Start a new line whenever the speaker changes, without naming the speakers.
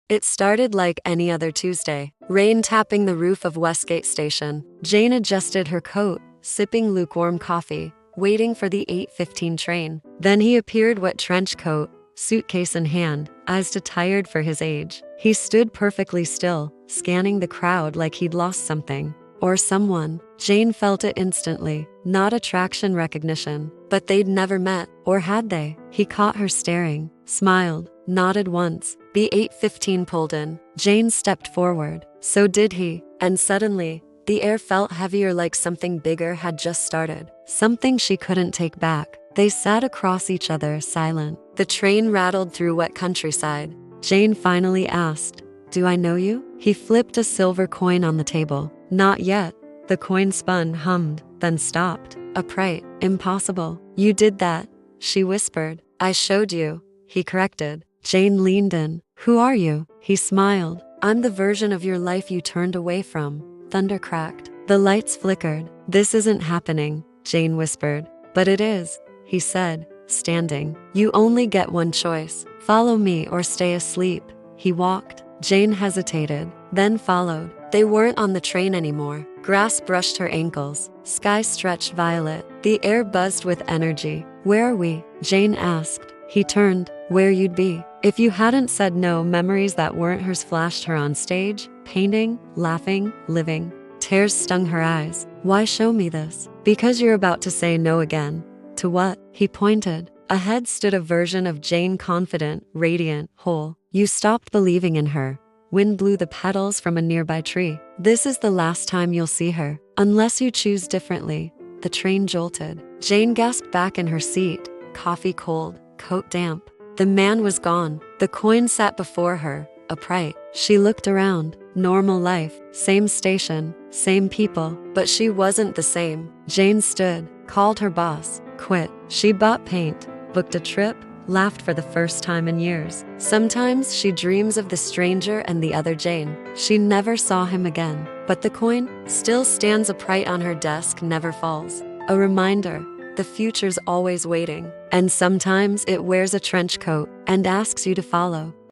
It started like any other Tuesday, rain tapping the roof of Westgate Station. Jane adjusted her coat, sipping lukewarm coffee, waiting for the 8:15 train. Then he appeared, wet trench coat, suitcase in hand, eyes too tired for his age. He stood perfectly still, scanning the crowd like he'd lost something. Or someone. Jane felt it instantly. Not attraction recognition. But they'd never met. Or had they? He caught her staring, smiled, nodded once. The 8:15 pulled in. Jane stepped forward. So did he. And suddenly, the air felt heavier, like something bigger had just started. Something she couldn't take back. They sat across each other, silent. The train rattled through wet countryside. Jane finally asked, "Do I know you?" He flipped a silver coin on the table. "Not yet." The coin spun, hummed, then stopped. "Upright. Impossible." "You did that," she whispered. "I showed you," he corrected. Jane leaned in. "Who are you?" He smiled. "I'm the version of your life you turned away from." Thunder cracked. The lights flickered. "This isn't happening," Jane whispered. "But it is," he said, standing. "You only get one choice. Follow me or stay asleep." He walked. Jane hesitated, then followed. They weren't on the train anymore. Grass brushed her ankles. Sky stretched violet. The air buzzed with energy. "Where are we?" Jane asked. He turned. "Where you'd be if you hadn't said no." Memories that weren't hers flashed her on stage, painting, laughing, living. Tears stung her eyes. "Why show me this?" "Because you're about to say no again." "To what?" He pointed. Ahead stood a version of Jane, confident, radiant, whole. "You stopped believing in her." Wind blew the petals from a nearby tree. "This is the last time you'll see her, unless you choose differently." The train jolted. Jane gasped back in her seat, coffee cold, coat damp. The man was gone. The coin sat before her, upright. She looked around. Normal life, same station, same people, but she wasn't the same. Jane stood, called her boss, quit. She bought paint, booked a trip, laughed for the first time in years. Sometimes she dreams of the stranger and the other Jane. She never saw him again. But the coin still stands upright on her desk, never falls. A reminder, the future's always waiting. And sometimes it wears a trench coat and asks you to follow.